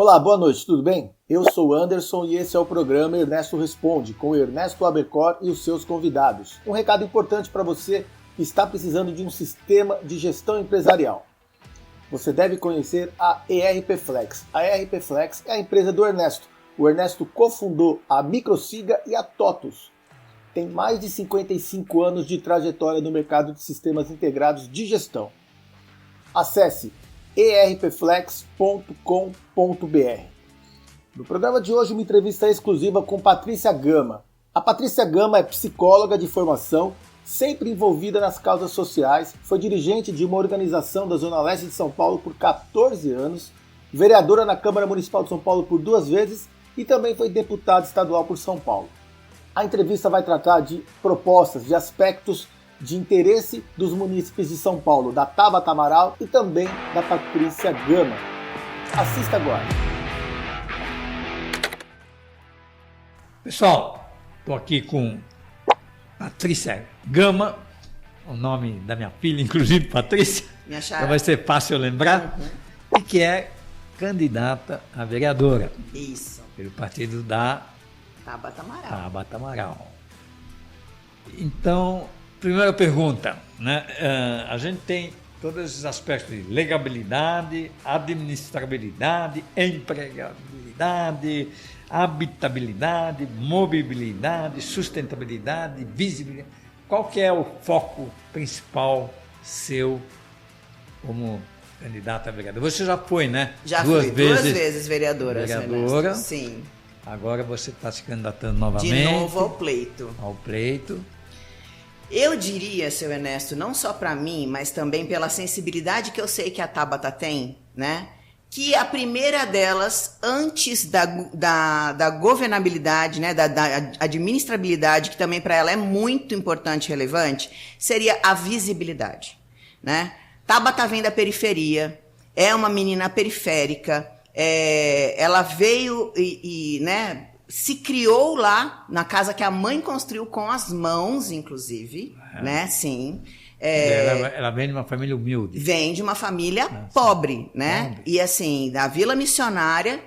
Olá, boa noite, tudo bem? Eu sou o Anderson e esse é o programa Ernesto Responde, com Ernesto Abercor e os seus convidados. Um recado importante para você que está precisando de um sistema de gestão empresarial. Você deve conhecer a ERP Flex. A ERP Flex é a empresa do Ernesto. O Ernesto cofundou a Microsiga e a TOTUS. Tem mais de 55 anos de trajetória no mercado de sistemas integrados de gestão. Acesse erpflex.com.br. No programa de hoje, uma entrevista exclusiva com Patrícia Gama. A Patrícia Gama é psicóloga de formação, sempre envolvida nas causas sociais, foi dirigente de uma organização da Zona Leste de São Paulo por 14 anos, vereadora na Câmara Municipal de São Paulo por 2 vezes e também foi deputada estadual por São Paulo. A entrevista vai tratar de propostas, de aspectos de interesse dos munícipes de São Paulo, da Tabata Amaral e também da Patrícia Gama. Assista agora. Pessoal, estou aqui com Patrícia Gama, o nome da minha filha, inclusive Patrícia, então vai ser fácil lembrar, e que é candidata a vereadora. Isso. Pelo partido da Tabata Amaral. Então, primeira pergunta, né? A gente tem todos esses aspectos de legabilidade, administrabilidade, empregabilidade, habitabilidade, mobilidade, sustentabilidade, visibilidade. Qual que é o foco principal seu como candidata a vereadora? Você já foi, né? Já fui duas vezes vereadora. Vereadora. Sim. Agora você está se candidatando novamente. De novo ao pleito. Ao pleito. Eu diria, seu Ernesto, não só para mim, mas também pela sensibilidade que eu sei que a Tabata tem, né? Que a primeira delas, antes da governabilidade, né, da administrabilidade, que também para ela é muito importante e relevante, seria a visibilidade, né? Tabata vem da periferia, é uma menina periférica, ela veio né, se criou lá na casa que a mãe construiu com as mãos, inclusive, né? Sim. Ela vem de uma família humilde. Vem de uma família pobre, né? Pobre. E assim, da Vila Missionária.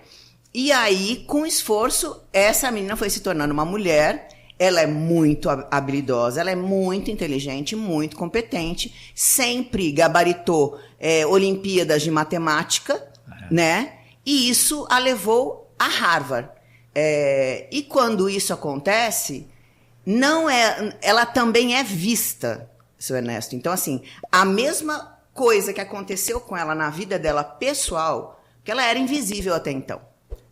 E aí, com esforço, essa menina foi se tornando uma mulher. Ela é muito habilidosa, ela é muito inteligente, muito competente. Sempre gabaritou Olimpíadas de Matemática, né? E isso a levou a Harvard. E quando isso acontece, ela também é vista, seu Ernesto. Então, assim, a mesma coisa que aconteceu com ela na vida dela pessoal, que ela era invisível até então,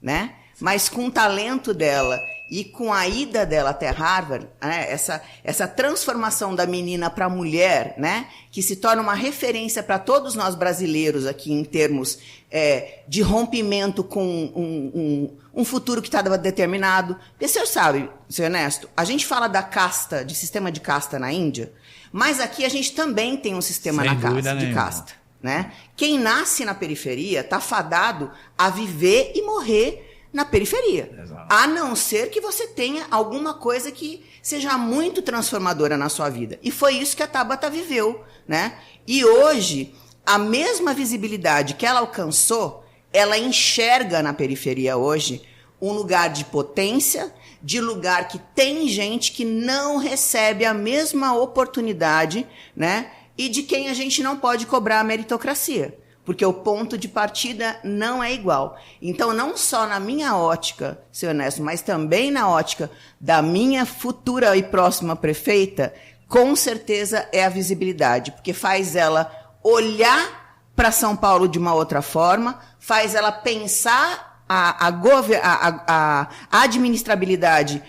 né? Mas com o talento dela e com a ida dela até Harvard, né, essa transformação da menina para a mulher, né, que se torna uma referência para todos nós brasileiros aqui em termos de rompimento com um futuro que está determinado. Porque o senhor sabe, senhor Ernesto, a gente fala da casta, de sistema de casta na Índia, mas aqui a gente também tem um sistema de casta. Né? Quem nasce na periferia está fadado a viver e morrer na periferia. Exato. A não ser que você tenha alguma coisa que seja muito transformadora na sua vida. E foi isso que a Tabata viveu, né? E hoje, a mesma visibilidade que ela alcançou, ela enxerga na periferia hoje um lugar de potência, de lugar que tem gente que não recebe a mesma oportunidade, né? E de quem a gente não pode cobrar a meritocracia, porque o ponto de partida não é igual. Então, não só na minha ótica, seu Ernesto, mas também na ótica da minha futura e próxima prefeita, com certeza é a visibilidade, porque faz ela olhar para São Paulo de uma outra forma, faz ela pensar a administrabilidade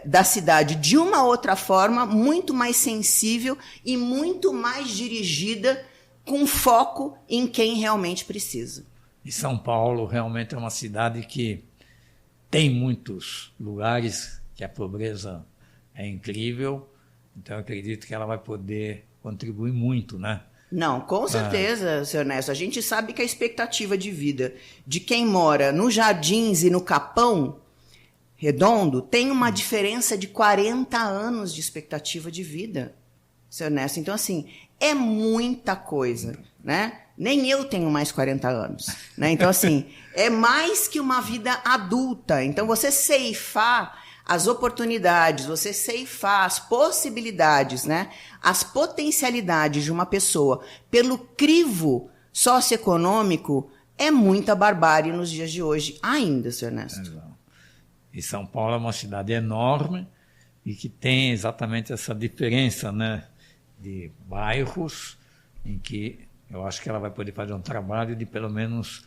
da cidade de uma outra forma, muito mais sensível e muito mais dirigida, com foco em quem realmente precisa. E São Paulo realmente é uma cidade que tem muitos lugares que a pobreza é incrível, então eu acredito que ela vai poder contribuir muito, né? Não, com certeza, senhor Ernesto. A gente sabe que a expectativa de vida de quem mora nos Jardins e no Capão Redondo tem uma diferença de 40 anos de expectativa de vida, senhor Ernesto. Então, assim, é muita coisa, né? Nem eu tenho mais 40 anos, né? Então, assim, é mais que uma vida adulta. Então, você ceifar as oportunidades, você ceifar as possibilidades, né? As potencialidades de uma pessoa pelo crivo socioeconômico é muita barbárie nos dias de hoje ainda, senhor Ernesto. Exato. E São Paulo é uma cidade enorme e que tem exatamente essa diferença, né, de bairros em que eu acho que ela vai poder fazer um trabalho de pelo menos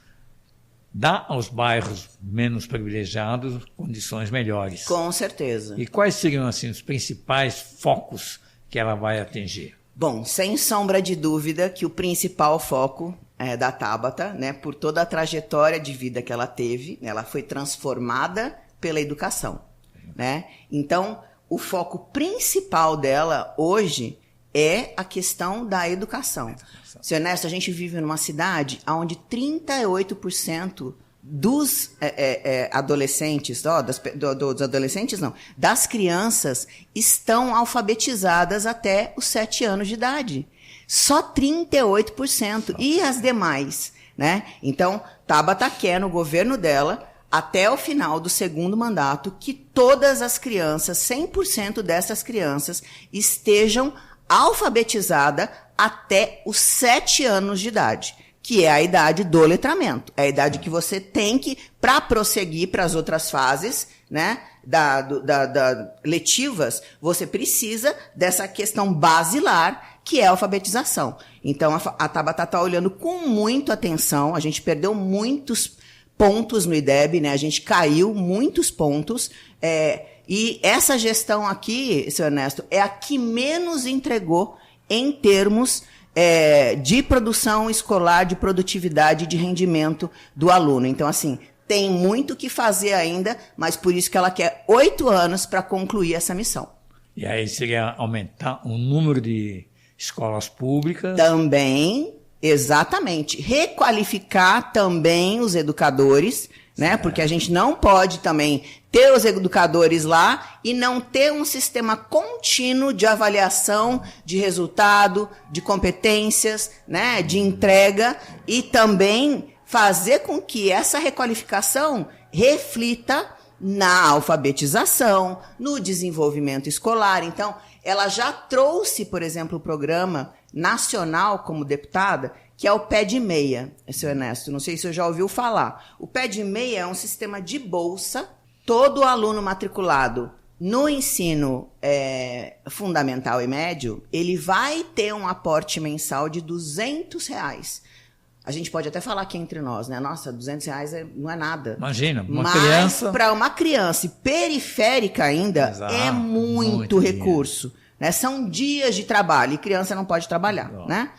dar aos bairros menos privilegiados condições melhores. Com certeza. E quais seriam assim os principais focos que ela vai atingir? Bom, sem sombra de dúvida que o principal foco da Tabata, né, por toda a trajetória de vida que ela teve, ela foi transformada pela educação, né? Então, o foco principal dela hoje é a questão da educação. Senhor Ernesto, a gente vive numa cidade onde 38% dos adolescentes, dos adolescentes não, das crianças estão alfabetizadas até os 7 anos de idade. Só 38%. E as demais, né? Então, Tabata quer, no governo dela, até o final do segundo mandato, que todas as crianças, 100% dessas crianças, estejam alfabetizadas até os 7 anos de idade, que é a idade do letramento. É a idade que você tem que, para prosseguir para as outras fases, né, letivas, você precisa dessa questão basilar, que é a alfabetização. Então, a Tabata está olhando com muita atenção. A gente perdeu muitos pontos no IDEB, né? A gente caiu muitos pontos. E essa gestão aqui, senhor Ernesto, é a que menos entregou em termos de produção escolar, de produtividade, de rendimento do aluno. Então, assim, tem muito o que fazer ainda, mas por isso que ela quer 8 anos para concluir essa missão. E aí seria aumentar o número de escolas públicas? Também, exatamente. Requalificar também os educadores, né? Porque a gente não pode também ter os educadores lá e não ter um sistema contínuo de avaliação de resultado, de competências, né? De entrega, e também fazer com que essa requalificação reflita na alfabetização, no desenvolvimento escolar. Então, ela já trouxe, por exemplo, o programa nacional como deputada, que é o Pé de Meia, senhor Ernesto. Não sei se você já ouviu falar. O Pé de Meia é um sistema de bolsa. Todo aluno matriculado no ensino fundamental e médio, ele vai ter um aporte mensal de R$200. A gente pode até falar aqui entre nós, né? Nossa, R$200 não é nada. Imagina, uma criança... Mas para uma criança periférica ainda, é muito recurso. Né? São dias de trabalho e criança não pode trabalhar, né?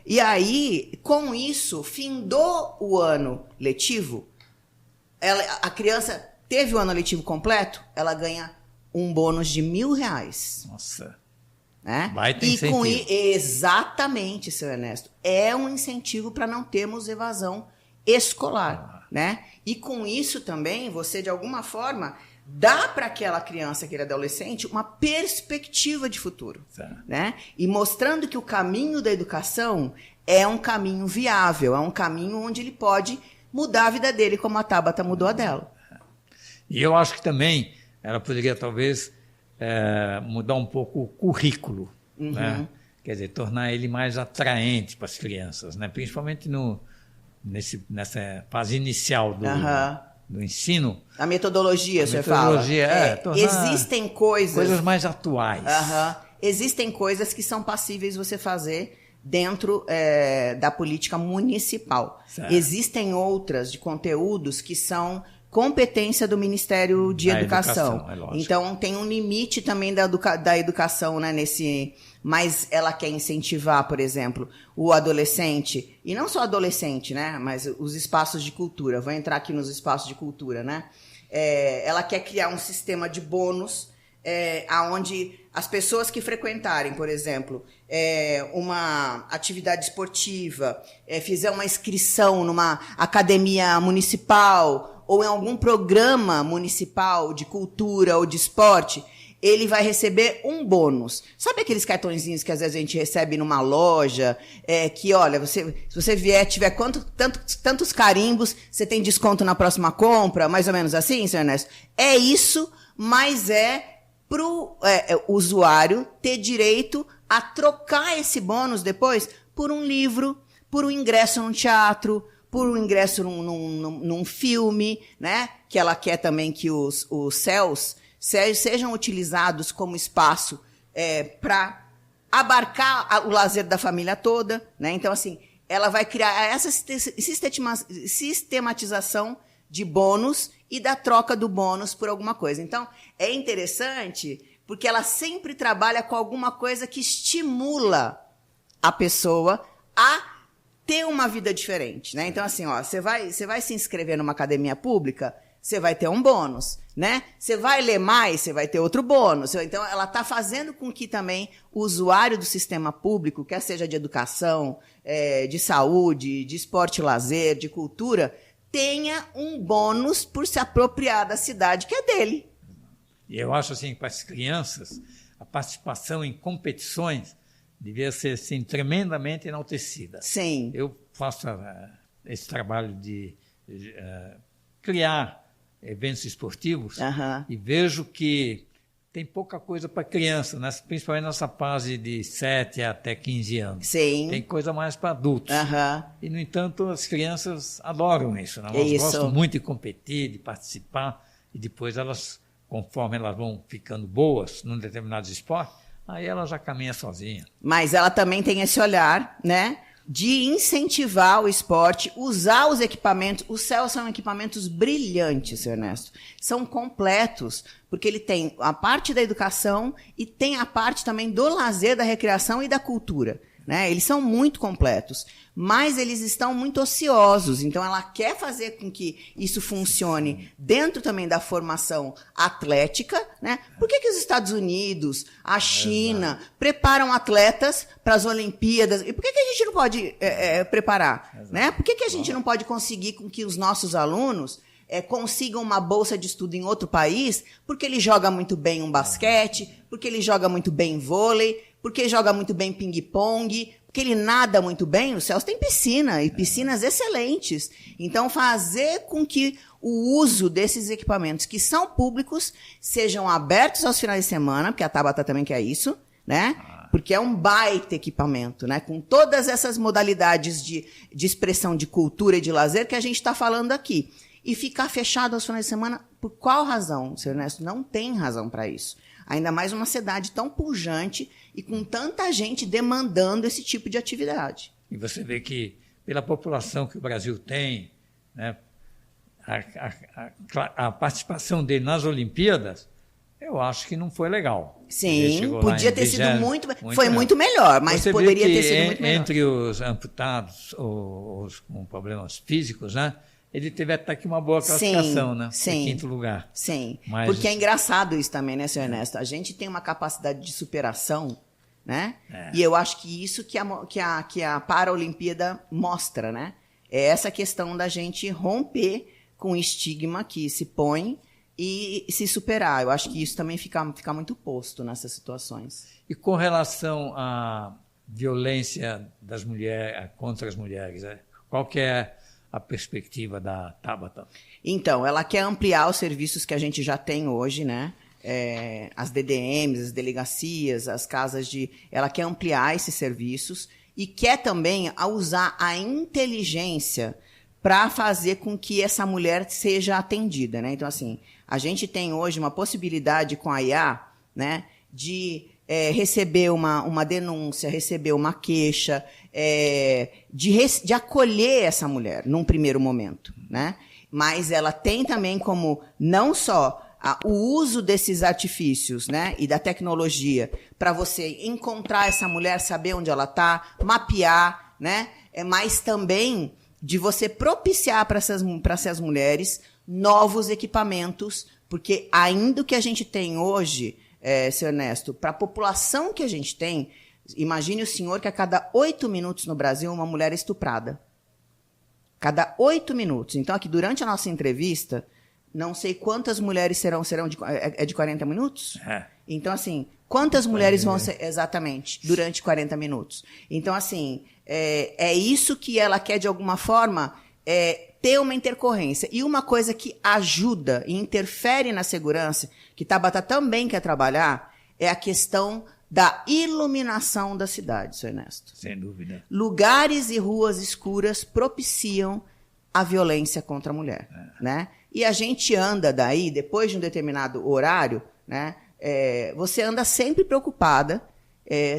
E aí, com isso, findou o ano letivo, a criança teve o ano letivo completo, ela ganha um bônus de R$1.000. Nossa. Né? Vai ter incentivo. Exatamente, seu Ernesto. É um incentivo para não termos evasão escolar. Né? E com isso também, você, de alguma forma, dá para aquela criança, aquele adolescente, uma perspectiva de futuro. Né? E mostrando que o caminho da educação é um caminho viável, é um caminho onde ele pode mudar a vida dele, como a Tabata mudou a dela. E eu acho que também ela poderia, talvez, mudar um pouco o currículo, né? Quer dizer, tornar ele mais atraente para as crianças, né? Principalmente nessa fase inicial do ensino. A metodologia, você fala. Existem coisas mais atuais. Existem coisas que são passíveis você fazer dentro da política municipal. Certo. Existem outras de conteúdos que são competência do Ministério de Educação. Então, tem um limite também da educação, né, mas ela quer incentivar, por exemplo, o adolescente, e não só adolescente, né, mas os espaços de cultura. Vou entrar aqui nos espaços de cultura, né? Ela quer criar um sistema de bônus, onde as pessoas que frequentarem, por exemplo, uma atividade esportiva, fizer uma inscrição numa academia municipal ou em algum programa municipal de cultura ou de esporte, ele vai receber um bônus. Sabe aqueles cartõezinhos que às vezes a gente recebe numa loja, que, olha, se você tiver tantos carimbos, você tem desconto na próxima compra, mais ou menos assim, senhor Ernesto? É isso, mas para o usuário ter direito a trocar esse bônus depois por um livro, por um ingresso num teatro, por um ingresso num filme, né? Que ela quer também que os céus sejam utilizados como espaço para abarcar o lazer da família toda, né? Então, assim, ela vai criar essa sistematização de bônus e da troca do bônus por alguma coisa. Então, é interessante porque ela sempre trabalha com alguma coisa que estimula a pessoa a ter uma vida diferente, né? Então, assim, ó, você vai se inscrever numa academia pública, você vai ter um bônus, né? Você vai ler mais, você vai ter outro bônus. Então, ela está fazendo com que também o usuário do sistema público, quer seja de educação, de saúde, de esporte e lazer, de cultura, tenha um bônus por se apropriar da cidade que é dele. E eu acho assim, para as crianças, a participação em competições devia ser assim, tremendamente enaltecida. Sim. Eu faço esse trabalho de criar eventos esportivos e vejo que tem pouca coisa para criança, principalmente nessa fase de 7 até 15 anos. Sim. Tem coisa mais para adultos. E, no entanto, as crianças adoram isso. Né? Elas gostam muito de competir, de participar, e depois elas, conforme elas vão ficando boas num determinado esporte, aí ela já caminha sozinha. Mas ela também tem esse olhar, né? De incentivar o esporte, usar os equipamentos. Os CELs são equipamentos brilhantes, senhor Ernesto. São completos, porque ele tem a parte da educação e tem a parte também do lazer, da recreação e da cultura. Né? Eles são muito completos, mas eles estão muito ociosos. Então, ela quer fazer com que isso funcione dentro também da formação atlética. Né? Por que os Estados Unidos, a China, preparam atletas para as Olimpíadas? E por que a gente não pode preparar? Né? Por que a gente não pode conseguir com que os nossos alunos consigam uma bolsa de estudo em outro país? Porque ele joga muito bem um basquete, porque ele joga muito bem vôlei, porque joga muito bem ping-pong, porque ele nada muito bem. Os CELs têm piscina, e piscinas excelentes. Então, fazer com que o uso desses equipamentos que são públicos sejam abertos aos finais de semana, porque a Tabata também quer isso, né? Porque é um baita equipamento, né? Com todas essas modalidades de expressão de cultura e de lazer que a gente está falando aqui. E ficar fechado aos finais de semana, por qual razão, senhor Ernesto? Não tem razão para isso. Ainda mais uma cidade tão pujante e com tanta gente demandando esse tipo de atividade. E você vê que, pela população que o Brasil tem, né, a participação dele nas Olimpíadas, eu acho que não foi legal. Sim, podia ter sido muito foi muito melhor, mas você poderia ter sido muito melhor. Entre os amputados, os com problemas físicos, né? Ele teve até que uma boa classificação, né? Em quinto lugar. Sim, mas... porque é engraçado isso também, né, senhor Ernesto? A gente tem uma capacidade de superação, né? E eu acho que isso que a Paralimpíada mostra, né? É essa questão da gente romper com o estigma que se põe e se superar. Eu acho que isso também fica muito posto nessas situações. E com relação à violência das mulheres contra as mulheres, qual que é a perspectiva da Tabata? Então, ela quer ampliar os serviços que a gente já tem hoje, né? As DDMs, as delegacias, as casas de... Ela quer ampliar esses serviços e quer também usar a inteligência para fazer com que essa mulher seja atendida, né? Então, assim, a gente tem hoje uma possibilidade com a IA, né, de receber uma denúncia, receber uma queixa, de acolher essa mulher num primeiro momento, né? Mas ela tem também como não só o uso desses artifícios, né, e da tecnologia para você encontrar essa mulher, saber onde ela está, mapear, né? Mas também de você propiciar para essas mulheres novos equipamentos, porque ainda o que a gente tem hoje, senhor Ernesto, para a população que a gente tem, imagine o senhor que a cada 8 minutos no Brasil uma mulher é estuprada. Cada 8 minutos. Então, aqui durante a nossa entrevista, não sei quantas mulheres serão de 40 minutos? É. Então, assim, quantas mulheres vão ser exatamente durante 40 minutos? Então, assim, é isso que ela quer, de alguma forma, ter uma intercorrência. E uma coisa que ajuda e interfere na segurança, que Tabata também quer trabalhar, é a questão da iluminação da cidade, seu Ernesto. Sem dúvida. Lugares e ruas escuras propiciam a violência contra a mulher, né? E a gente anda daí, depois de um determinado horário, né? Você anda sempre preocupada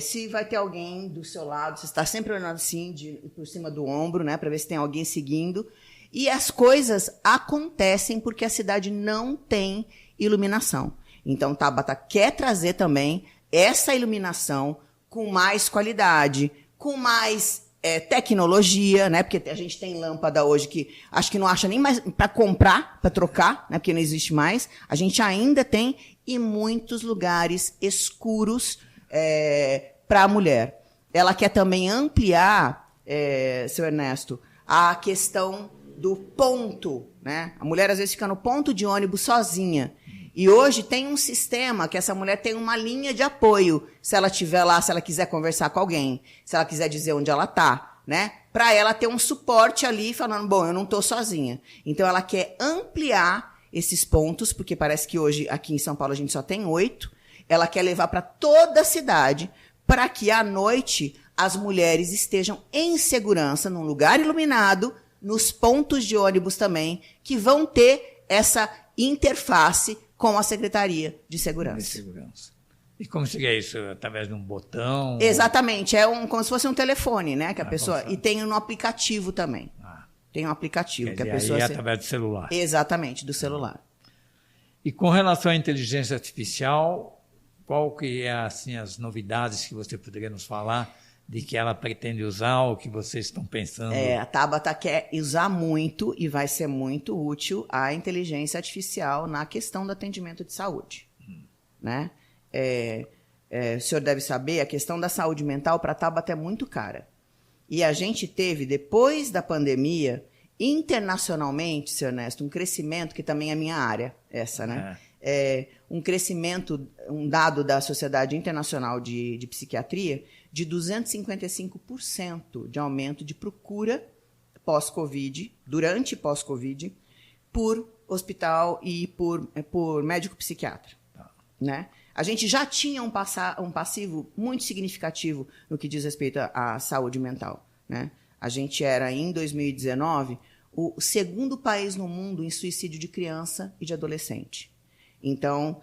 se vai ter alguém do seu lado, você está sempre olhando assim, por cima do ombro, né? Para ver se tem alguém seguindo. E as coisas acontecem porque a cidade não tem iluminação. Então, Tabata quer trazer também essa iluminação com mais qualidade, com mais tecnologia, né? Porque a gente tem lâmpada hoje que acho que não acha nem mais para comprar, para trocar, né? Porque não existe mais. A gente ainda tem e muitos lugares escuros para a mulher. Ela quer também ampliar, seu Ernesto, a questão do ponto, né? A mulher às vezes fica no ponto de ônibus sozinha. E hoje tem um sistema que essa mulher tem uma linha de apoio, se ela estiver lá, se ela quiser conversar com alguém, se ela quiser dizer onde ela está, né? Para ela ter um suporte ali, falando, bom, eu não estou sozinha. Então, ela quer ampliar esses pontos, porque parece que hoje, aqui em São Paulo, a gente só tem 8. Ela quer levar para toda a cidade, para que, à noite, as mulheres estejam em segurança, num lugar iluminado, nos pontos de ônibus também, que vão ter essa interface com a Secretaria de Segurança. E como seria isso? Através de um botão? Exatamente. Como se fosse um telefone, né? Que a pessoa... E tem no aplicativo também. Tem um aplicativo que a pessoa... através do celular. Exatamente, do celular. E com relação à inteligência artificial, qual que é, assim, as novidades que você poderia nos falar de que ela pretende usar, ou que vocês estão pensando? A Tabata quer usar muito e vai ser muito útil a inteligência artificial na questão do atendimento de saúde. Né? O senhor deve saber, a questão da saúde mental para a Tabata é muito cara. E a gente teve, depois da pandemia, internacionalmente, senhor Ernesto, um crescimento, que também é minha área, essa, né? Um crescimento, um dado da Sociedade Internacional de Psiquiatria, de 255% de aumento de procura pós-Covid, durante e pós-Covid, por hospital e por médico psiquiatra. Né? A gente já tinha um passivo muito significativo no que diz respeito à saúde mental. Né? A gente era, em 2019, o segundo país no mundo em suicídio de criança e de adolescente. Então,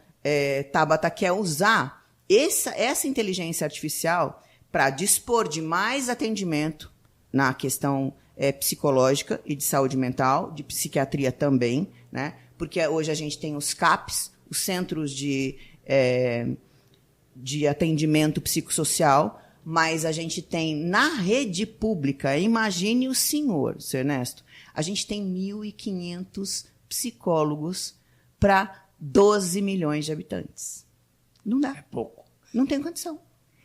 Tabata quer usar essa inteligência artificial para dispor de mais atendimento na questão psicológica e de saúde mental, de psiquiatria também, né? Porque hoje a gente tem os CAPs, os Centros de Atendimento Psicossocial, mas a gente tem na rede pública, imagine o senhor, seu Ernesto, a gente tem 1.500 psicólogos para 12 milhões de habitantes. Não dá. É pouco. Não tem condição.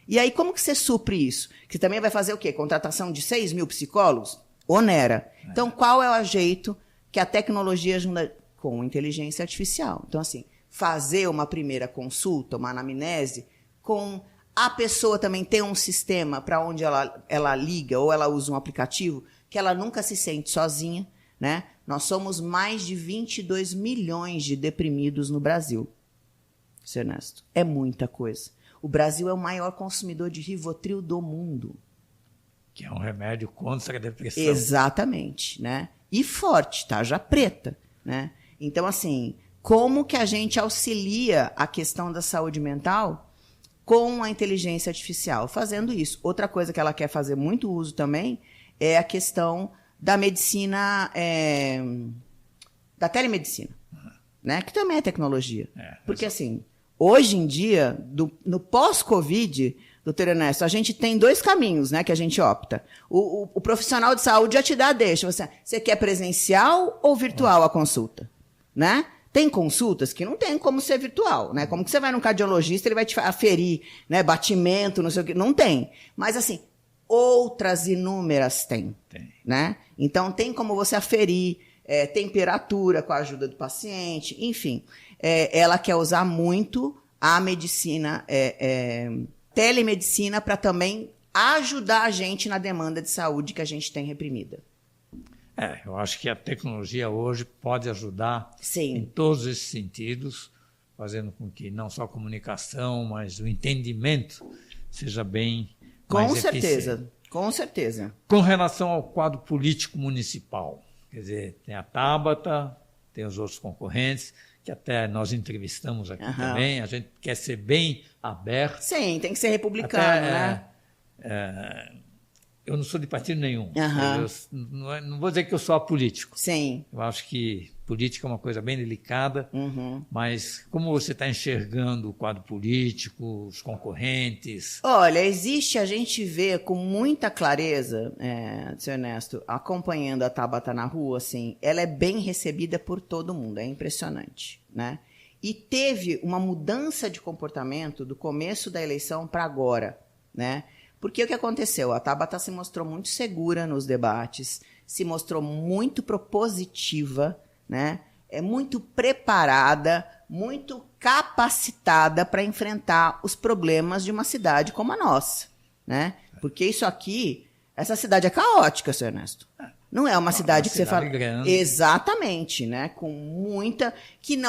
E aí, como que você supre isso? Você também vai fazer o quê? Contratação de 6 mil psicólogos? Onera. Então, qual é o jeito que a tecnologia ajuda com inteligência artificial? Então, assim, fazer uma primeira consulta, uma anamnese, com a pessoa também ter um sistema para onde ela liga ou ela usa um aplicativo, que ela nunca se sente sozinha, né? Nós somos mais de 22 milhões de deprimidos no Brasil, seu Ernesto. É muita coisa. O Brasil é o maior consumidor de Rivotril do mundo. Que é um remédio contra a depressão. Exatamente, né? E forte, tarja preta, né? Então, assim, como que a gente auxilia a questão da saúde mental com a inteligência artificial? Fazendo isso. Outra coisa que ela quer fazer muito uso também é a questão da medicina, da telemedicina, né? Que também é tecnologia. Porque, assim, hoje em dia, no pós-Covid, doutor Ernesto, a gente tem 2 caminhos, né, que a gente opta. O profissional de saúde já te dá a deixa. Você quer presencial ou virtual a consulta? Né? Tem consultas que não tem como ser virtual. Né? Como que você vai num cardiologista, ele vai te aferir, né, batimento, não sei o quê. Não tem. Mas, assim, outras inúmeras tem. Né? Então, tem como você aferir temperatura com a ajuda do paciente, enfim. Ela quer usar muito a medicina, telemedicina, para também ajudar a gente na demanda de saúde que a gente tem reprimida. Eu acho que a tecnologia hoje pode ajudar Sim. em todos esses sentidos, fazendo com que não só a comunicação, mas o entendimento seja bem mais eficiente. Com certeza. Com relação ao quadro político municipal, quer dizer, tem a Tabata, tem os outros concorrentes, que até nós entrevistamos aqui também, a gente quer ser bem aberto. Sim, tem que ser republicano, né? Eu não sou de partido nenhum. Eu não vou dizer que eu sou apolítico. Sim. Eu acho que política é uma coisa bem delicada, mas como você está enxergando o quadro político, os concorrentes? Olha, a gente vê com muita clareza, ser honesto, acompanhando a Tabata na rua, assim, ela é bem recebida por todo mundo, é impressionante, né? E teve uma mudança de comportamento do começo da eleição para agora, né? Porque o que aconteceu? A Tabata se mostrou muito segura nos debates, se mostrou muito propositiva, né? Muito preparada, muito capacitada para enfrentar os problemas de uma cidade como a nossa, né? Porque isso aqui, essa cidade é caótica, seu Ernesto. Não é uma cidade que você fala grande. Exatamente, né? Com muita que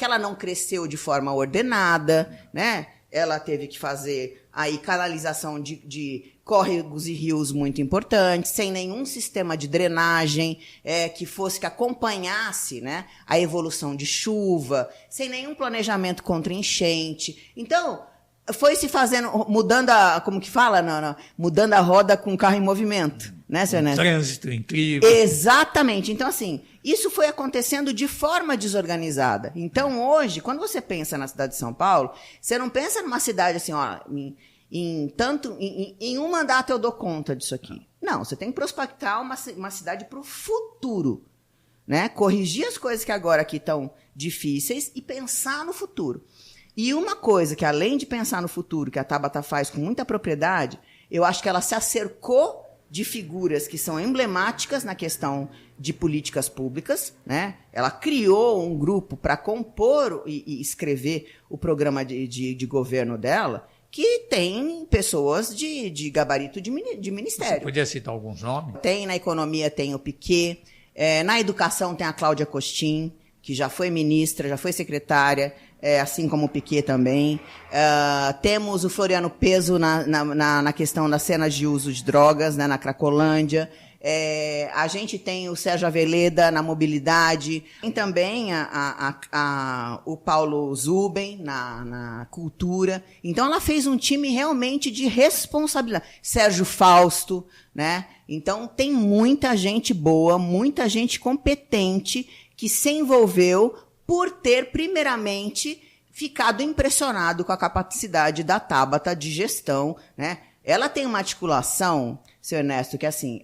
ela não cresceu de forma ordenada, né? Ela teve que fazer aí canalização de córregos e rios muito importantes, sem nenhum sistema de drenagem que acompanhasse, né, a evolução de chuva, sem nenhum planejamento contra enchente. Então, foi se fazendo, mudando mudando a roda com o carro em movimento, né, senhor Ernesto? Trânsito em trilho. Exatamente. Então, assim, isso foi acontecendo de forma desorganizada. Então, hoje, quando você pensa na cidade de São Paulo, você não pensa numa cidade assim, ó, em um mandato eu dou conta disso aqui. Não, você tem que prospectar uma cidade para o futuro, né? Corrigir as coisas que agora aqui estão difíceis e pensar no futuro. E uma coisa que, além de pensar no futuro, que a Tabata faz com muita propriedade, eu acho que ela se acercou de figuras que são emblemáticas na questão de políticas públicas, né? Ela criou um grupo para compor e escrever o programa de governo dela, que tem pessoas de gabarito de ministério. Você podia citar alguns nomes? Tem na economia, tem o Piquet, na educação tem a Cláudia Costin, que já foi ministra, já foi secretária, assim como o Piquet também. Temos o Floriano Peso na questão das cenas de uso de drogas, né, na Cracolândia. A gente tem o Sérgio Aveleda na mobilidade. Tem também o Paulo Zuben na cultura. Então, ela fez um time realmente de responsabilidade. Sérgio Fausto, né? Então, tem muita gente boa, muita gente competente que se envolveu por ter, primeiramente, ficado impressionado com a capacidade da Tabata de gestão, né? Ela tem uma articulação, seu Ernesto, que assim,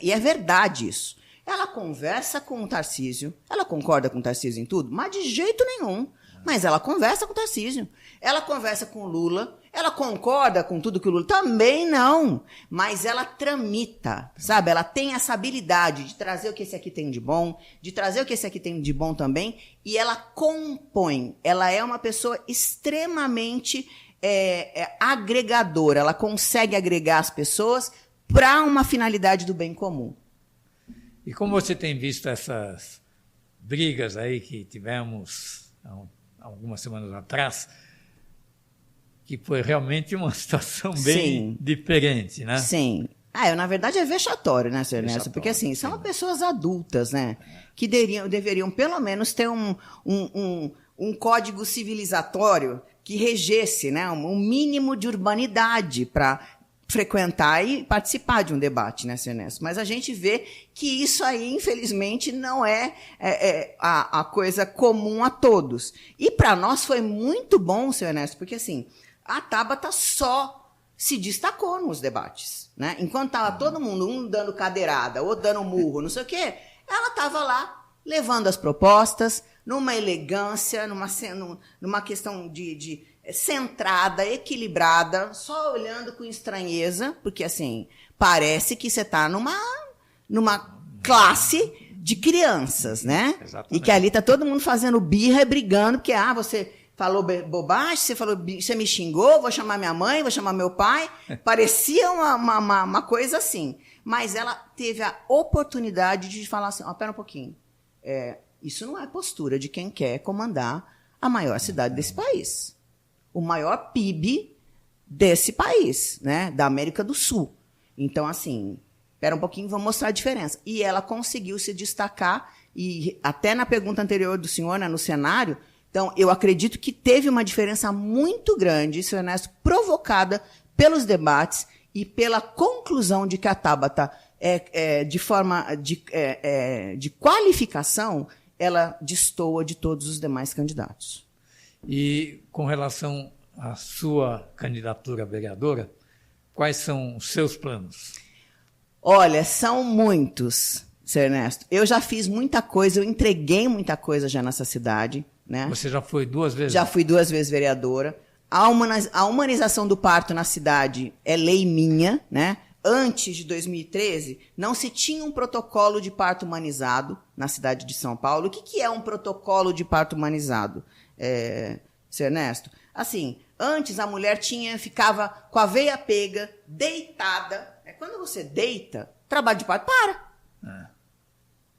e é verdade isso, ela conversa com o Tarcísio, ela concorda com o Tarcísio em tudo, mas de jeito nenhum. Mas ela conversa com o Tarcísio, ela conversa com o Lula, ela concorda com tudo que o Lula... Também não, mas ela tramita, sabe? Ela tem essa habilidade de trazer o que esse aqui tem de bom, de trazer o que esse aqui tem de bom também, e ela compõe. Ela é uma pessoa extremamente agregadora, ela consegue agregar as pessoas para uma finalidade do bem comum. E como você tem visto essas brigas aí que tivemos algumas semanas atrás, que foi realmente uma situação bem diferente, né? Sim. Na verdade é vexatório, né, senhor Ernesto? Porque, assim, são pessoas adultas, né? Que deveriam pelo menos ter um código civilizatório que regesse, né? Um mínimo de urbanidade para frequentar e participar de um debate, né, senhor Ernesto? Mas a gente vê que isso aí, infelizmente, não é a coisa comum a todos. E para nós foi muito bom, senhor Ernesto, porque, assim, a Tabata só se destacou nos debates, né? Enquanto estava todo mundo, um dando cadeirada, outro dando murro, não sei o quê, ela estava lá levando as propostas, numa elegância, numa questão de centrada, equilibrada, só olhando com estranheza, porque, assim, parece que você está numa classe de crianças, né? Exatamente. E que ali tá todo mundo fazendo birra e brigando, porque, você falou bobagem, você me xingou, vou chamar minha mãe, vou chamar meu pai. Parecia uma coisa assim. Mas ela teve a oportunidade de falar assim, pera um pouquinho, isso não é postura de quem quer comandar a maior cidade desse país. O maior PIB desse país, né? Da América do Sul. Então, assim, espera um pouquinho, vamos mostrar a diferença. E ela conseguiu se destacar, e até na pergunta anterior do senhor, né, no cenário, então, eu acredito que teve uma diferença muito grande, isso, Ernesto, provocada pelos debates e pela conclusão de que a Tabata, de forma de qualificação, ela destoa de todos os demais candidatos. E com relação à sua candidatura a vereadora, quais são os seus planos? Olha, são muitos, Sr. Ernesto. Eu já fiz muita coisa, eu entreguei muita coisa já nessa cidade, né? Você já foi 2 vezes? Já fui 2 vezes vereadora. A humanização do parto na cidade é lei minha, né? Antes de 2013, não se tinha um protocolo de parto humanizado na cidade de São Paulo. O que é um protocolo de parto humanizado, Sr. Ernesto? Assim, antes a mulher ficava com a veia pega, deitada. Quando você deita, o trabalho de parto para.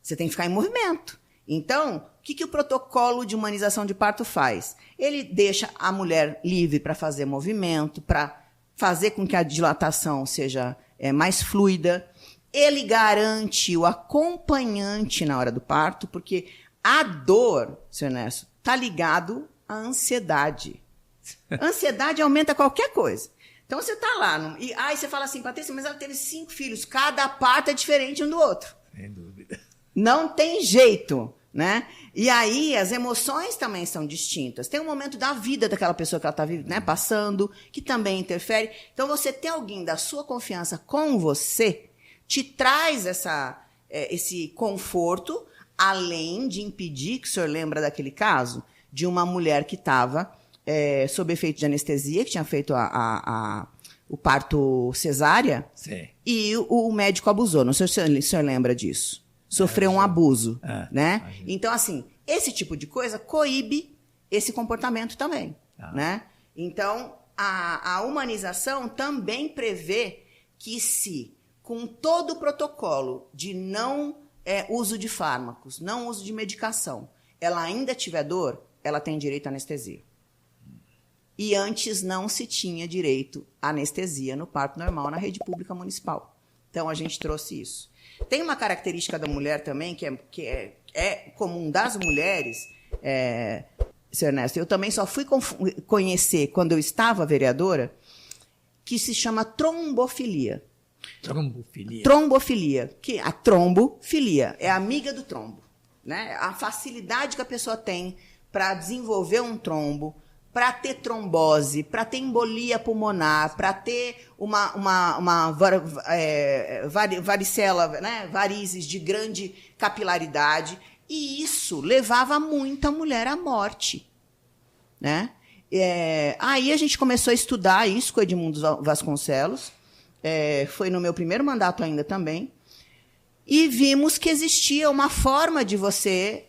Você tem que ficar em movimento. Então, o que o protocolo de humanização de parto faz? Ele deixa a mulher livre para fazer movimento, para fazer com que a dilatação seja mais fluida. Ele garante o acompanhante na hora do parto, porque a dor, Sr. Ernesto, está ligado à ansiedade. A ansiedade aumenta qualquer coisa. Então, você está lá, e aí você fala assim, Patrícia, mas ela teve 5 filhos, cada parto é diferente um do outro. Sem dúvida. Não tem jeito, né? E aí as emoções também são distintas. Tem um momento da vida daquela pessoa que ela está, né, passando, que também interfere. Então, você ter alguém da sua confiança com você te traz esse conforto, além de impedir, que o senhor lembra daquele caso, de uma mulher que estava sob efeito de anestesia, que tinha feito o parto cesárea. Sim. E o médico abusou. Não sei se o senhor lembra disso. Sofreu um abuso, né? Imagina. Então, assim, esse tipo de coisa coíbe esse comportamento também, né? Então, a humanização também prevê que se, com todo o protocolo de não uso de fármacos, não uso de medicação, ela ainda tiver dor, ela tem direito à anestesia. E antes não se tinha direito à anestesia no parto normal na rede pública municipal. Então, a gente trouxe isso. Tem uma característica da mulher também, que é comum das mulheres, Sr. Ernesto, eu também só fui conhecer quando eu estava vereadora, que se chama trombofilia. Trombofilia. Trombofilia, que a trombofilia é amiga do trombo, né? A facilidade que a pessoa tem para desenvolver um trombo, para ter trombose, para ter embolia pulmonar, para ter uma varicela, né, varizes de grande capilaridade, e isso levava muita mulher à morte, né? Aí a gente começou a estudar isso com o Edmundo Vasconcelos, foi no meu primeiro mandato ainda também, e vimos que existia uma forma de você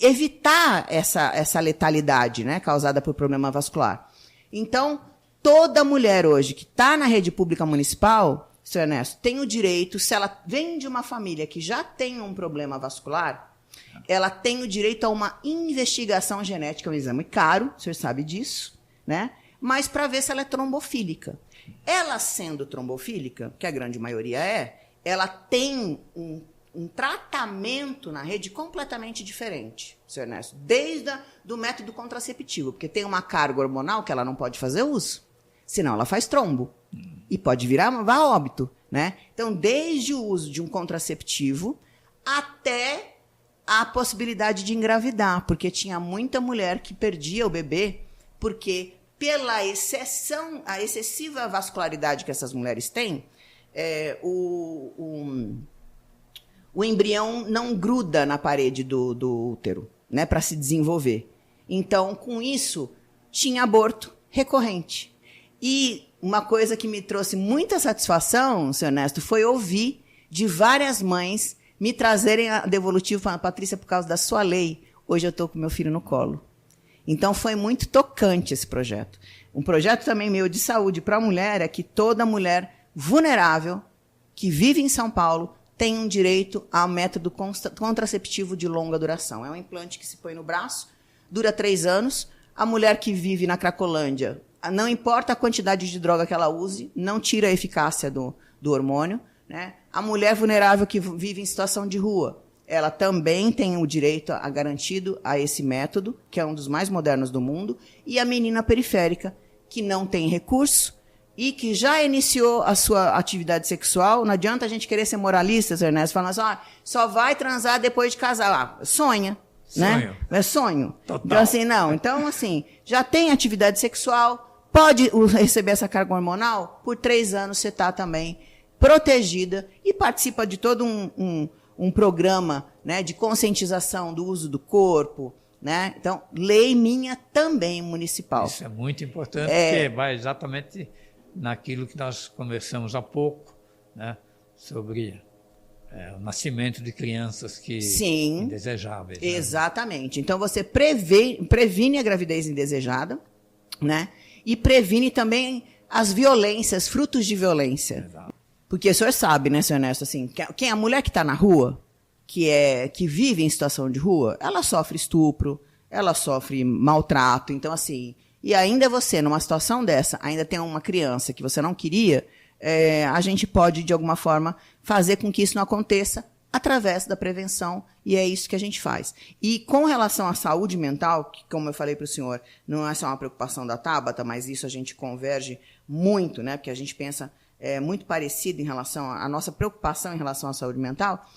evitar essa letalidade, né, causada por problema vascular. Então, toda mulher hoje que está na rede pública municipal, Sr. Ernesto, tem o direito, se ela vem de uma família que já tem um problema vascular, ela tem o direito a uma investigação genética, um exame caro, o senhor sabe disso, né? Mas para ver se ela é trombofílica. Ela sendo trombofílica, que a grande maioria ela tem um tratamento na rede completamente diferente, Sr. Ernesto, desde do método contraceptivo, porque tem uma carga hormonal que ela não pode fazer uso, senão ela faz trombo e pode virar a óbito, né? Então, desde o uso de um contraceptivo até a possibilidade de engravidar, porque tinha muita mulher que perdia o bebê, porque pela a excessiva vascularidade que essas mulheres têm, o embrião não gruda na parede do útero, né, para se desenvolver. Então, com isso, tinha aborto recorrente. E uma coisa que me trouxe muita satisfação, Sr. Ernesto, foi ouvir de várias mães me trazerem a devolutivo falando, Patrícia, por causa da sua lei, hoje eu estou com meu filho no colo. Então, foi muito tocante esse projeto. Um projeto também meu de saúde para a mulher é que toda mulher vulnerável que vive em São Paulo tem um direito ao método contraceptivo de longa duração. É um implante que se põe no braço, dura 3 anos. A mulher que vive na Cracolândia, não importa a quantidade de droga que ela use, não tira a eficácia do hormônio, né? A mulher vulnerável que vive em situação de rua, ela também tem o direito garantido a esse método, que é um dos mais modernos do mundo, e a menina periférica, que não tem recurso e que já iniciou a sua atividade sexual. Não adianta a gente querer ser moralistas, Ernesto, falando assim, só vai transar depois de casar. Sonha, né? É sonho. Total. Então, assim, não. Então, assim, já tem atividade sexual, pode receber essa carga hormonal, por 3 anos você está também protegida e participa de todo um programa, né, de conscientização do uso do corpo, né? Então, lei minha também municipal. Isso é muito importante, porque vai exatamente naquilo que nós conversamos há pouco, né, sobre o nascimento de crianças que Sim, indesejáveis. Né? Exatamente. Então, você previne a gravidez indesejada, né? E previne também as violências, frutos de violência. Exato. Porque o senhor sabe, né, senhor Ernesto, assim, quem a mulher que está na rua, que vive em situação de rua, ela sofre estupro, ela sofre maltrato. Então, assim, e ainda você, numa situação dessa, ainda tem uma criança que você não queria, a gente pode, de alguma forma, fazer com que isso não aconteça através da prevenção, e é isso que a gente faz. E com relação à saúde mental, que, como eu falei para o senhor, não é só uma preocupação da Tabata, mas isso a gente converge muito, né, porque a gente pensa muito parecido em relação à nossa preocupação em relação à saúde mental.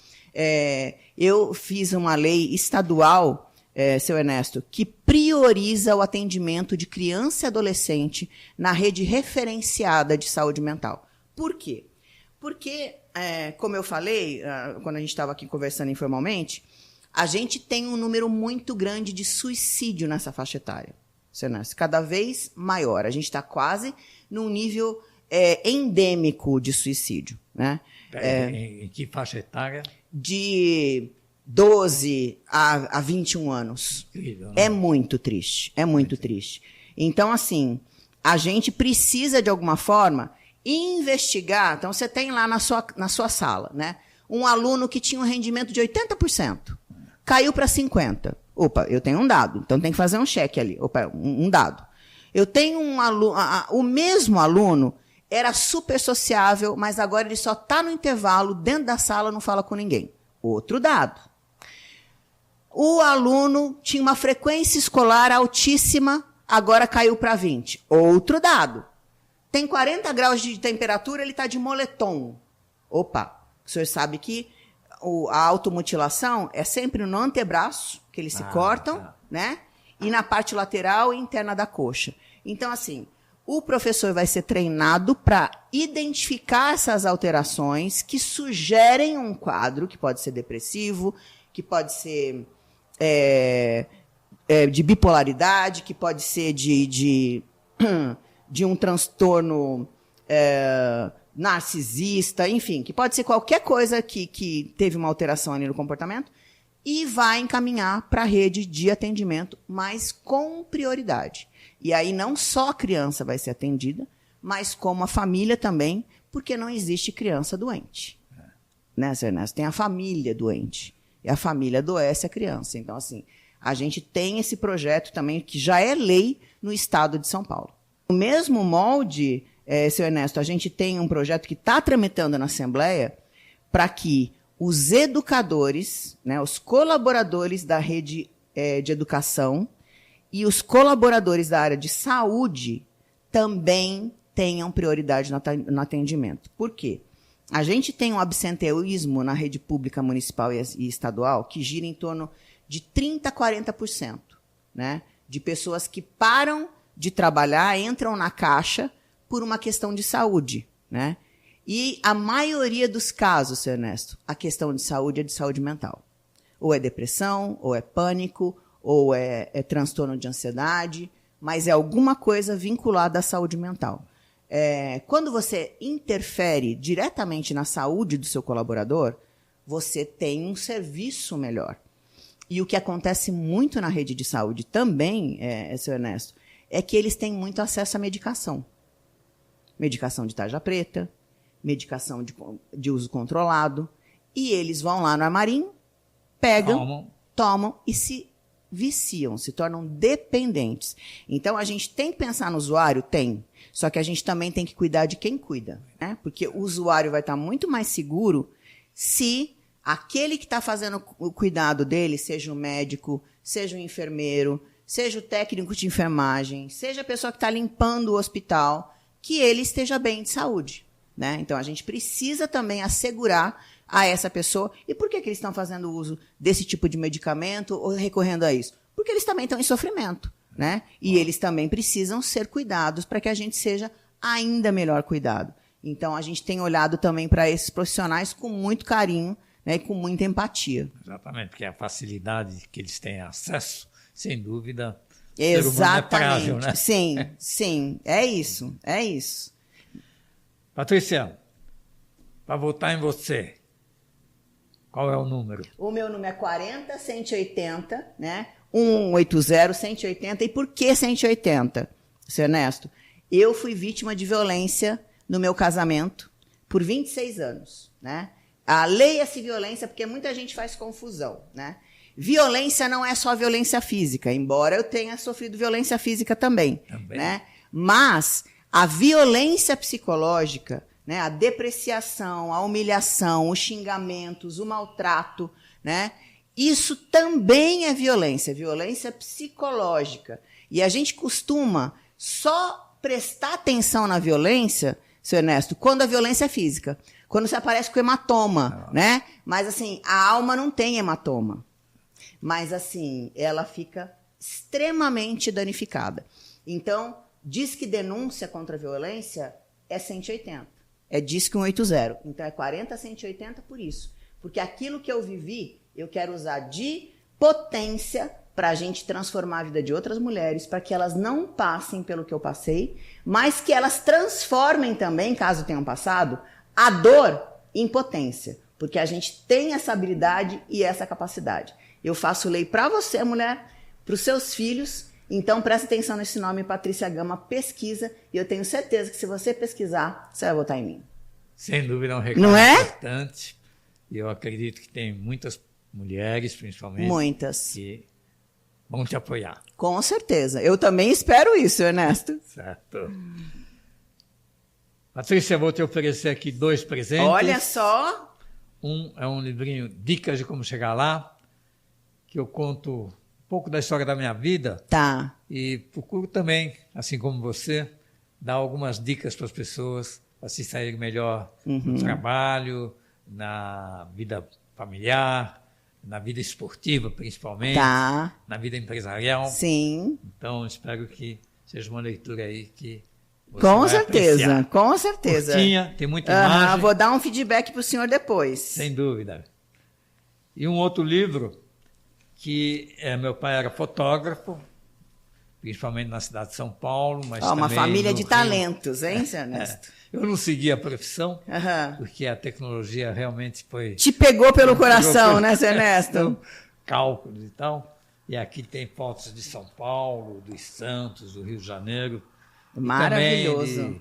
Eu fiz uma lei estadual, seu Ernesto, que prioriza o atendimento de criança e adolescente na rede referenciada de saúde mental. Por quê? Porque, como eu falei, quando a gente estava aqui conversando informalmente, a gente tem um número muito grande de suicídio nessa faixa etária, seu Ernesto, cada vez maior. A gente está quase num nível endêmico de suicídio, né? Em que faixa etária? De 12 a 21 anos. Incrível, né? É muito triste, é muito triste. Então, assim, a gente precisa, de alguma forma, investigar. Então, você tem lá na sua sala, né, um aluno que tinha um rendimento de 80%, caiu para 50%. Opa, eu tenho um dado, então tem que fazer um cheque ali. Opa, um dado. Eu tenho um aluno, o mesmo aluno era super sociável, mas agora ele só está no intervalo, dentro da sala, não fala com ninguém. Outro dado. O aluno tinha uma frequência escolar altíssima, agora caiu para 20. Outro dado. Tem 40 graus de temperatura, ele está de moletom. Opa, o senhor sabe que a automutilação é sempre no antebraço, que eles se cortam, né? E na parte lateral e interna da coxa. Então, assim, o professor vai ser treinado para identificar essas alterações que sugerem um quadro que pode ser depressivo, que pode ser de bipolaridade, que pode ser de um transtorno narcisista, enfim, que pode ser qualquer coisa que teve uma alteração ali no comportamento, e vai encaminhar para a rede de atendimento, mas com prioridade. E aí não só a criança vai ser atendida, mas como a família também, porque não existe criança doente. Né, Sr. Ernesto? Tem a família doente. E a família adoece a criança. Então, assim, a gente tem esse projeto também, que já é lei no estado de São Paulo. No mesmo molde, Sr. Ernesto, a gente tem um projeto que está tramitando na Assembleia para que os educadores, né, os colaboradores da rede de educação e os colaboradores da área de saúde também tenham prioridade no atendimento. Por quê? A gente tem um absenteísmo na rede pública municipal e estadual que gira em torno de 30% a 40%, né, de pessoas que param de trabalhar, entram na caixa por uma questão de saúde, né? E a maioria dos casos, Sr. Ernesto, a questão de saúde é de saúde mental. Ou é depressão, ou é pânico, ou é transtorno de ansiedade, mas é alguma coisa vinculada à saúde mental. Quando você interfere diretamente na saúde do seu colaborador, você tem um serviço melhor. E o que acontece muito na rede de saúde também, seu Ernesto, é que eles têm muito acesso à medicação. Medicação de tarja preta, medicação de uso controlado, e eles vão lá no armarinho, pegam, tomam e se viciam, se tornam dependentes. Então, a gente tem que pensar no usuário? Tem. Só que a gente também tem que cuidar de quem cuida, né? Porque o usuário vai estar muito mais seguro se aquele que está fazendo o cuidado dele, seja o médico, seja o enfermeiro, seja o técnico de enfermagem, seja a pessoa que está limpando o hospital, que ele esteja bem de saúde, né? Então, a gente precisa também assegurar a essa pessoa. E por que eles estão fazendo uso desse tipo de medicamento ou recorrendo a isso? Porque eles também estão em sofrimento, né? E eles também precisam ser cuidados para que a gente seja ainda melhor cuidado. Então, a gente tem olhado também para esses profissionais com muito carinho, né, e com muita empatia. Exatamente, porque a facilidade que eles têm acesso, sem dúvida, exatamente. O ser humano é frágil, né? Sim, é isso. Patrícia, para votar em você, qual é o número? O meu número é 40-180, né? 180-180. E por que 180, seu Ernesto? Eu fui vítima de violência no meu casamento por 26 anos, né? Leia-se violência, porque muita gente faz confusão, né? Violência não é só violência física, embora eu tenha sofrido violência física também. Né? Mas a violência psicológica, né? A depreciação, a humilhação, os xingamentos, o maltrato, né? Isso também é violência psicológica. E a gente costuma só prestar atenção na violência, seu Ernesto, quando a violência é física. Quando você aparece com hematoma, né? Mas, assim, a alma não tem hematoma. Mas, assim, ela fica extremamente danificada. Então, diz que denúncia contra a violência é 180. É Disque 180. Então, é 40-180 por isso. Porque aquilo que eu vivi, eu quero usar de potência para a gente transformar a vida de outras mulheres, para que elas não passem pelo que eu passei, mas que elas transformem também, caso tenham passado, a dor em potência, porque a gente tem essa habilidade e essa capacidade. Eu faço lei para você, mulher, para os seus filhos, então presta atenção nesse nome, Patrícia Gama, pesquisa, e eu tenho certeza que se você pesquisar, você vai votar em mim. Sem dúvida, é um recado importante, e eu acredito que tem muitas mulheres, principalmente, muitas, que vão te apoiar. Com certeza, eu também espero isso, Ernesto. Certo. Patrícia, eu vou te oferecer aqui 2 presentes. Olha só! Um é um livrinho Dicas de Como Chegar Lá, que eu conto um pouco da história da minha vida. Tá. E procuro também, assim como você, dar algumas dicas para as pessoas para se sair melhor no trabalho, na vida familiar, na vida esportiva, principalmente, na vida empresarial. Sim. Então, espero que seja uma leitura aí que com certeza, com certeza. Curtinha, tem muita imagem. Vou dar um feedback para o senhor depois. Sem dúvida. E um outro livro, que meu pai era fotógrafo, principalmente na cidade de São Paulo, mas também uma família de Rio. Talentos, hein, seu Ernesto? Eu não segui a profissão, porque a tecnologia realmente foi... Te pegou pelo coração, né, seu Ernesto? Cálculos e tal. E aqui tem fotos de São Paulo, dos Santos, do Rio de Janeiro. Maravilhoso. E também de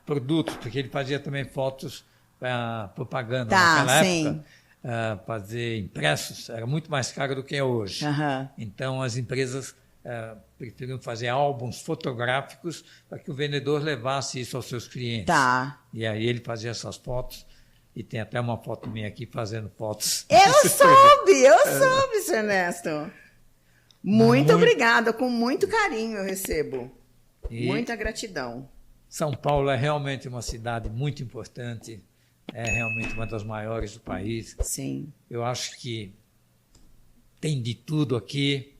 produtos, porque ele fazia também fotos para propaganda naquela época. Fazer impressos era muito mais caro do que é hoje. Então, as empresas preferiam fazer álbuns fotográficos para que o vendedor levasse isso aos seus clientes. E aí ele fazia essas fotos. E tem até uma foto minha aqui fazendo fotos. Eu soube, seu Ernesto. Muito obrigada, com muito carinho eu recebo. Muita gratidão. São Paulo é realmente uma cidade muito importante, é realmente uma das maiores do país. Sim. Eu acho que tem de tudo aqui,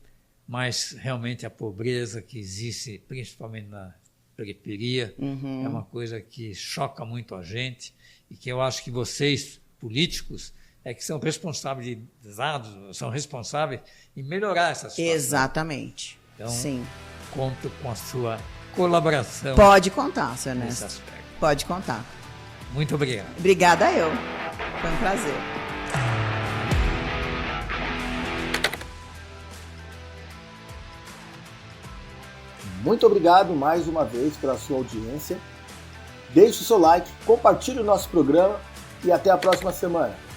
mas realmente a pobreza que existe, principalmente na periferia, é uma coisa que choca muito a gente e que eu acho que vocês, políticos, que são responsabilizados, são responsáveis em melhorar essa situação. Exatamente. Então, sim. Conto com a sua colaboração. Pode contar, seu Ernesto. Nesse aspecto. Pode contar. Muito obrigado. Obrigada eu. Foi um prazer. muito obrigado mais uma vez pela sua audiência. Deixe o seu like, compartilhe o nosso programa e até a próxima semana.